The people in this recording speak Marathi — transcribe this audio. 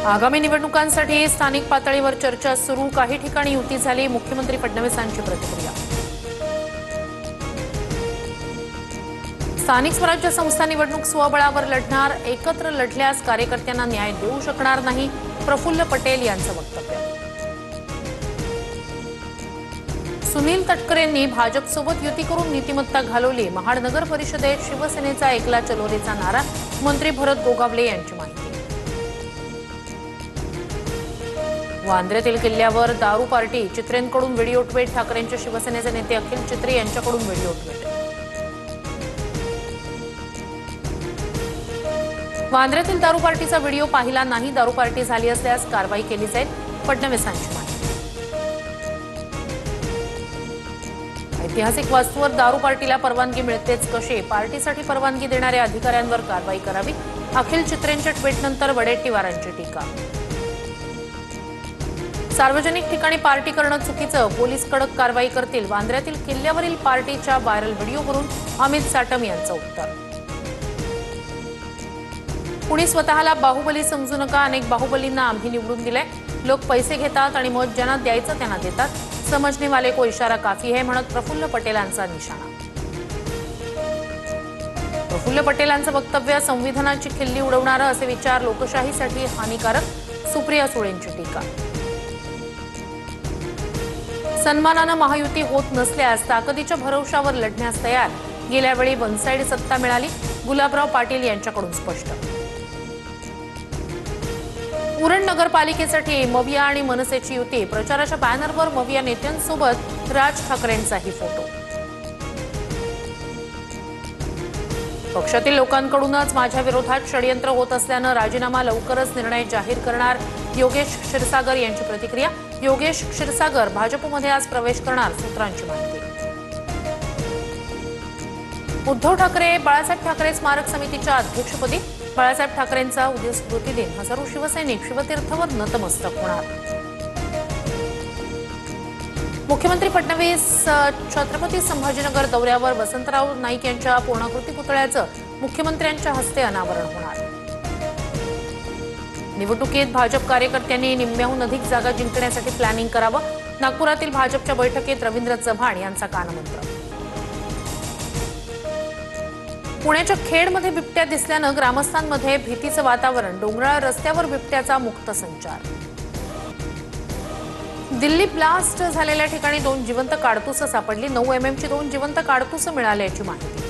आगामी निवडणुकांसाठी स्थानिक पातळीवर चर्चा सुरू। काही ठिकाणी युती झाली। मुख्यमंत्री फडणवीसांची प्रतिक्रिया। स्थानिक स्वराज्य संस्था निवडणूक स्वबळावर लढणार। एकत्र लढल्यास कार्यकर्त्यांना न्याय देऊ शकणार नाही। प्रफुल्ल पटेल यांचं वक्तव्य। सुनील तटकरेंनी भाजपसोबत युती करून नीतिमत्ता घालवली। महाड नगर परिषदेत शिवसेनेचा एकला चलोरेचा नारा। मंत्री भरत गोगावले यांची माहिती। वांद्र्यातील किल्ल्यावर दारू पार्टी। चित्रेंकडून व्हिडिओ ट्वीट। ठाकरेंचे शिवसेनेचे नेते अखिल चित्रे यांच्याकडून व्हिडिओ ट्वीट। वांद्र्यातील दारू पार्टीचा व्हिडिओ पाहिला नाही। दारू पार्टी झाली असल्यास कारवाई केली जाईल। फडणवीसांची माहिती। ऐतिहासिक वास्तूवर दारू पार्टीला परवानगी मिळतेच कशी? पार्टीसाठी परवानगी देणाऱ्या अधिकाऱ्यांवर कारवाई करावी। अखिल चित्रेंच्या ट्विटनंतर वडेट्टीवारांची टीका। सार्वजनिक ठिकाणी पार्टी करणं चुकीचं। पोलीस कडक कारवाई करतील। वांद्र्यातील किल्ल्यावरील पार्टीच्या व्हायरल व्हिडिओवरून अमित साटम यांचं उत्तर। कुणी स्वतःला बाहुबली समजू नका। अनेक बाहुबलींना आम्ही निवडून दिले। लोक पैसे घेतात आणि मत ज्यांना द्यायचं त्यांना देतात। समजने वाले को इशारा काफी है म्हणत प्रफुल्ल पटेलांचा निशाणा। प्रफुल्ल पटेलांचं वक्तव्य संविधानाची खिल्ली उडवणारं असे विचार लोकशाहीसाठी हानिकारक। सुप्रिया सुळेंची टीका। सन्मानानं महायुती होत नसल्यास ताकदीच्या भरवशावर लढण्यास तयार। गेल्या वेळी वन साइड सत्ता मिळाली। गुलाबराव पाटील यांच्याकडून स्पष्ट। उरण नगरपालिकेसाठी मविया आणि मनसेची युती। प्रचाराच्या बॅनरवर मविया नेत्यांसोबत राज ठाकरेंचाही फोटो। पक्षातील लोकांकडूनच माझ्या विरोधात षडयंत्र होत असल्यानं राजीनामा लवकरच निर्णय जाहीर करणार। योगेश क्षीरसागर यांची प्रतिक्रिया। योगेश क्षीरसागर भाजपमध्ये आज प्रवेश करणार। सूत्रांची माहिती। उद्धव ठाकरे बाळासाहेब ठाकरे स्मारक समितीच्या अध्यक्षपदी। बाळासाहेब ठाकरेंचा उद्या स्मृतिदिन। हजारो शिवसैनिक शिवतीर्थवर नतमस्तक होणार। मुख्यमंत्री फडणवीस छत्रपती संभाजीनगर दौऱ्यावर। वसंतराव नाईक यांच्या पूर्णाकृती पुतळ्याचं मुख्यमंत्र्यांच्या हस्ते अनावरण होणार। निवडणुकीत भाजप कार्यकर्त्यांनी निम्म्याहून अधिक जागा जिंकण्यासाठी प्लॅनिंग करावं। नागपुरातील भाजपच्या बैठकीत रवींद्र चव्हाण यांचा कानमंत्र। पुण्याच्या खेडमध्ये बिबट्या दिसल्यानं ग्रामस्थांमध्ये भीतीचं वातावरण। डोंगराळ रस्त्यावर बिबट्याचा मुक्त संचार। दिल्ली ब्लास्ट झालेल्या ठिकाणी 2 जिवंत काडतुसं सापडली। 9 MM ची 2 जिवंत काडतुसं मिळाल्याची माहिती।